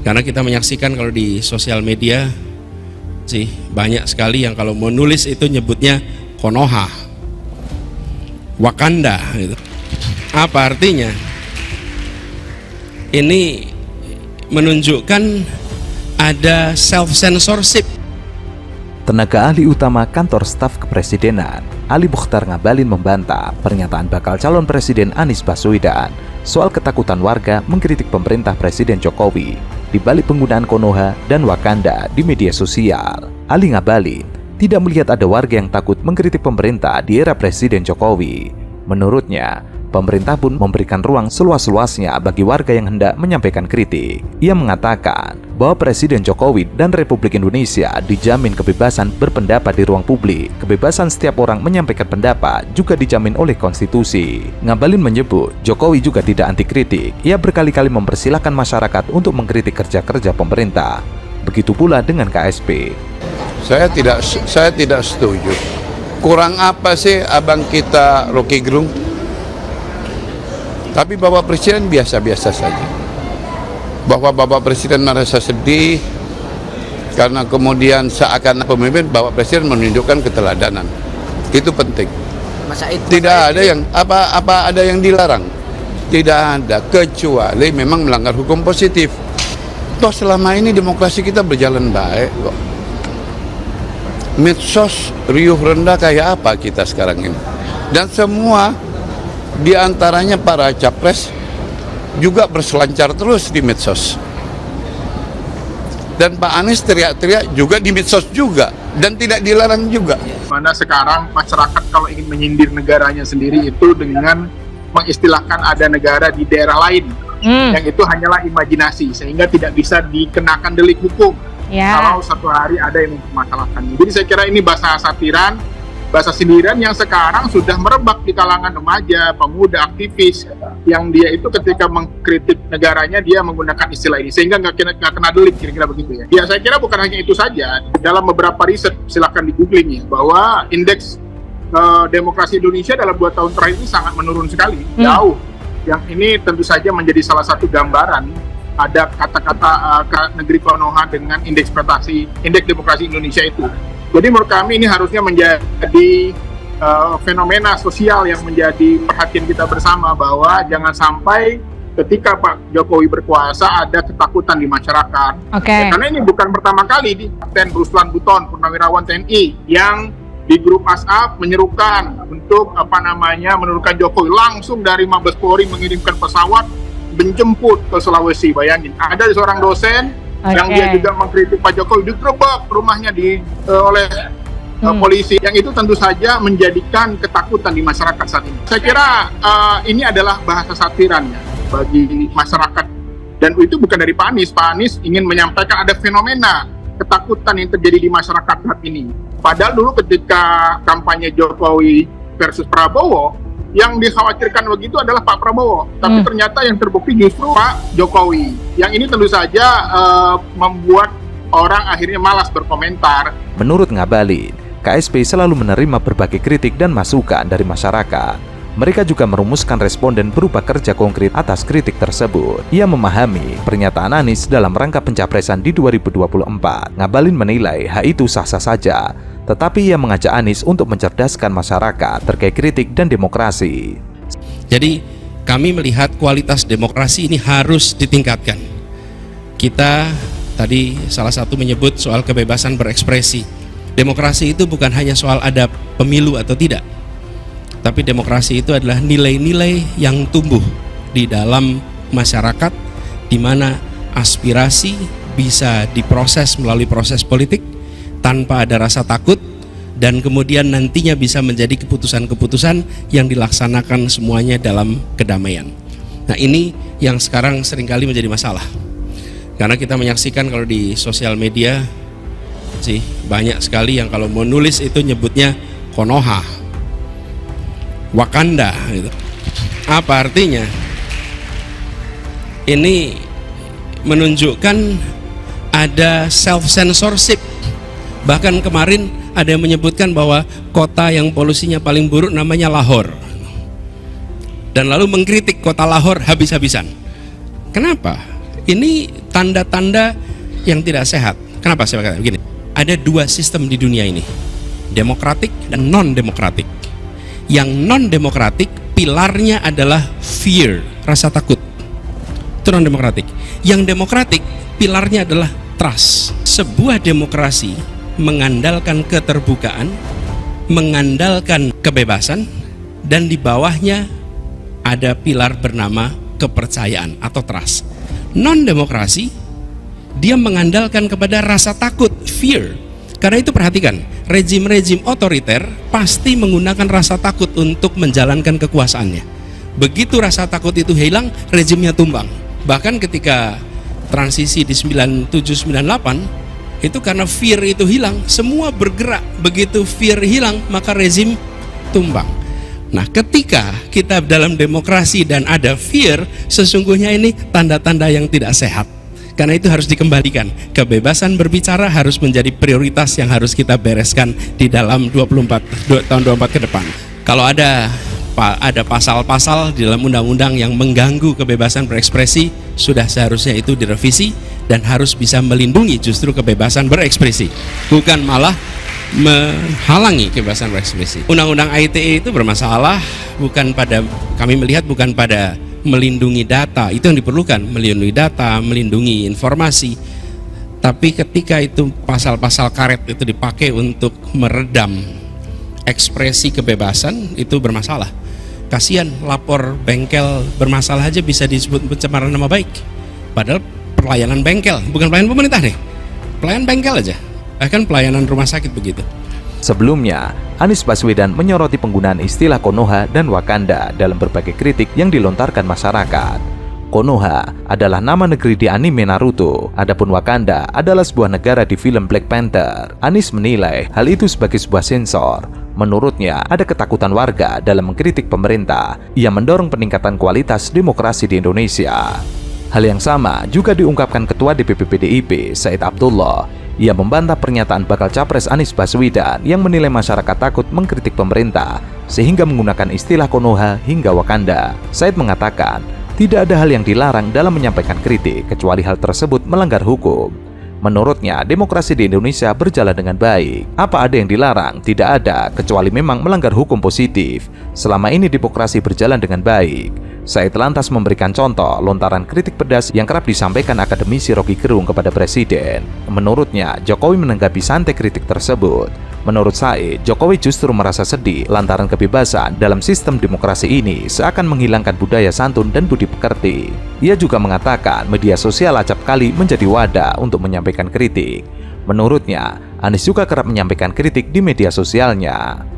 Karena kita menyaksikan kalau di sosial media sih banyak sekali yang kalau mau nulis itu nyebutnya Konoha, Wakanda gitu. Apa artinya? Ini menunjukkan ada self censorship. Tenaga ahli utama kantor staf kepresidenan, Ali Muchtar Ngabalin membantah pernyataan bakal calon presiden Anies Baswedan soal ketakutan warga mengkritik pemerintah Presiden Jokowi di balik penggunaan Konoha dan Wakanda di media sosial. Ali Ngabalin tidak melihat ada warga yang takut mengkritik pemerintah di era Presiden Jokowi. Menurutnya, pemerintah pun memberikan ruang seluas-luasnya bagi warga yang hendak menyampaikan kritik. Ia mengatakan bahwa Presiden Jokowi dan Republik Indonesia dijamin kebebasan berpendapat di ruang publik. Kebebasan setiap orang menyampaikan pendapat juga dijamin oleh konstitusi. Ngabalin menyebut Jokowi juga tidak anti kritik. Ia berkali-kali mempersilahkan masyarakat untuk mengkritik kerja-kerja pemerintah. Begitu pula dengan KSP. Saya tidak setuju. Kurang apa sih abang kita Rocky Gerung? Tapi Bapak Presiden biasa-biasa saja. Bahwa Bapak Presiden merasa sedih karena kemudian seakan pemimpin Bapak Presiden menunjukkan keteladanan. Itu penting. Tidak ada yang apa ada yang dilarang. Tidak ada, kecuali memang melanggar hukum positif. Toh selama ini demokrasi kita berjalan baik kok. Medsos riuh rendah kayak apa kita sekarang ini? Dan semua di antaranya para capres juga berselancar terus di medsos. Dan Pak Anies teriak-teriak juga di medsos juga dan tidak dilarang juga. Mana sekarang masyarakat kalau ingin menyindir negaranya sendiri itu dengan mengistilahkan ada negara di daerah lain yang itu hanyalah imajinasi sehingga tidak bisa dikenakan delik hukum kalau satu hari ada yang mempermasalahkannya. Jadi saya kira ini bahasa satiran, bahasa sindiran yang sekarang sudah merebak di kalangan remaja, pemuda, aktivis, yang dia itu ketika mengkritik negaranya dia menggunakan istilah ini sehingga nggak kena delik, kira-kira begitu ya. Ya saya kira bukan hanya itu saja. Dalam beberapa riset silakan di googling ya bahwa indeks demokrasi Indonesia dalam 2 tahun terakhir ini sangat menurun sekali, jauh. Yang ini tentu saja menjadi salah satu gambaran ada kata-kata negeri Konoha dengan indeks demokrasi Indonesia itu. Jadi menurut kami ini harusnya menjadi fenomena sosial yang menjadi perhatian kita bersama bahwa jangan sampai ketika Pak Jokowi berkuasa ada ketakutan di masyarakat. Ya, karena ini bukan pertama kali di Kapten Ruslan Buton, purnawirawan TNI yang di grup WhatsApp menyerukan untuk menurunkan Jokowi langsung dari Mabes Polri mengirimkan pesawat menjemput ke Sulawesi. Bayangin, ada seorang dosen yang dia juga mengkritik Pak Jokowi, digerebek rumahnya oleh polisi, yang itu tentu saja menjadikan ketakutan di masyarakat saat ini. Saya kira ini adalah bahasa satiran ya, bagi masyarakat, dan itu bukan dari Pak Anies. Pak Anies ingin menyampaikan ada fenomena ketakutan yang terjadi di masyarakat saat ini. Padahal dulu ketika kampanye Jokowi versus Prabowo, yang dikhawatirkan begitu adalah Pak Prabowo, tapi ternyata yang terbukti justru Pak Jokowi. Yang ini tentu saja membuat orang akhirnya malas berkomentar. Menurut Ngabalin, KSP selalu menerima berbagai kritik dan masukan dari masyarakat. Mereka juga merumuskan respon dan berupa kerja konkret atas kritik tersebut. Ia memahami pernyataan Anies dalam rangka pencapresan di 2024. Ngabalin menilai hal itu sah-sah saja, tetapi ia mengajak Anies untuk mencerdaskan masyarakat terkait kritik dan demokrasi. Jadi kami melihat kualitas demokrasi ini harus ditingkatkan. Kita tadi salah satu menyebut soal kebebasan berekspresi. Demokrasi itu bukan hanya soal ada pemilu atau tidak, tapi demokrasi itu adalah nilai-nilai yang tumbuh di dalam masyarakat, di mana aspirasi bisa diproses melalui proses politik tanpa ada rasa takut, dan kemudian nantinya bisa menjadi keputusan-keputusan yang dilaksanakan semuanya dalam kedamaian. Nah, ini yang sekarang seringkali menjadi masalah, karena kita menyaksikan kalau di sosial media sih banyak sekali yang kalau mau nulis itu nyebutnya Konoha, Wakanda gitu. Apa artinya? Ini menunjukkan ada self censorship. Bahkan kemarin ada yang menyebutkan bahwa kota yang polusinya paling buruk namanya Lahore, dan lalu mengkritik kota Lahore habis-habisan. Kenapa? Ini tanda-tanda yang tidak sehat. Kenapa saya katakan begini? Ada dua sistem di dunia ini, demokratik dan non-demokratik. Yang non-demokratik pilarnya adalah fear, rasa takut. Itu non-demokratik. Yang demokratik pilarnya adalah trust. Sebuah demokrasi mengandalkan keterbukaan, mengandalkan kebebasan, dan di bawahnya ada pilar bernama kepercayaan atau trust. Non-demokrasi dia mengandalkan kepada rasa takut, fear. Karena itu perhatikan, rejim-rejim otoriter pasti menggunakan rasa takut untuk menjalankan kekuasaannya. Begitu rasa takut itu hilang, rejimnya tumbang. Bahkan ketika transisi di 97-98 itu karena fear itu hilang, semua bergerak. Begitu fear hilang, maka rezim tumbang. Nah, ketika kita dalam demokrasi dan ada fear, sesungguhnya ini tanda-tanda yang tidak sehat. Karena itu harus dikembalikan. Kebebasan berbicara harus menjadi prioritas yang harus kita bereskan di dalam tahun 24 ke depan. Kalau ada pasal-pasal di dalam undang-undang yang mengganggu kebebasan berekspresi, sudah seharusnya itu direvisi dan harus bisa melindungi justru kebebasan berekspresi, bukan malah menghalangi kebebasan berekspresi. Undang-undang ITE itu bermasalah kami melihat bukan pada melindungi data, itu yang diperlukan, melindungi data, melindungi informasi. Tapi ketika itu pasal-pasal karet itu dipakai untuk meredam ekspresi kebebasan, itu bermasalah. Kasihan, lapor bengkel bermasalah aja bisa disebut pencemaran nama baik. Padahal pelayanan bengkel, bukan pelayanan pemerintah nih, pelayanan bengkel aja, bahkan pelayanan rumah sakit begitu. Sebelumnya, Anies Baswedan menyoroti penggunaan istilah Konoha dan Wakanda dalam berbagai kritik yang dilontarkan masyarakat. Konoha adalah nama negeri di anime Naruto, adapun Wakanda adalah sebuah negara di film Black Panther. Anies menilai hal itu sebagai sebuah sensor. Menurutnya, ada ketakutan warga dalam mengkritik pemerintah. Ia mendorong peningkatan kualitas demokrasi di Indonesia. Hal yang sama juga diungkapkan Ketua DPP PDIP, Said Abdullah. Ia membantah pernyataan bakal capres Anies Baswedan yang menilai masyarakat takut mengkritik pemerintah sehingga menggunakan istilah Konoha hingga Wakanda. Said mengatakan, tidak ada hal yang dilarang dalam menyampaikan kritik kecuali hal tersebut melanggar hukum. Menurutnya, demokrasi di Indonesia berjalan dengan baik. Apa ada yang dilarang? Tidak ada, kecuali memang melanggar hukum positif. Selama ini demokrasi berjalan dengan baik. Said lantas memberikan contoh lontaran kritik pedas yang kerap disampaikan akademisi Rocky Gerung kepada Presiden. Menurutnya, Jokowi menanggapi santai kritik tersebut. Menurut Said, Jokowi justru merasa sedih lantaran kebebasan dalam sistem demokrasi ini seakan menghilangkan budaya santun dan budi pekerti. Ia juga mengatakan media sosial acap kali menjadi wadah untuk menyampaikan kritik. Menurutnya, Anies juga kerap menyampaikan kritik di media sosialnya.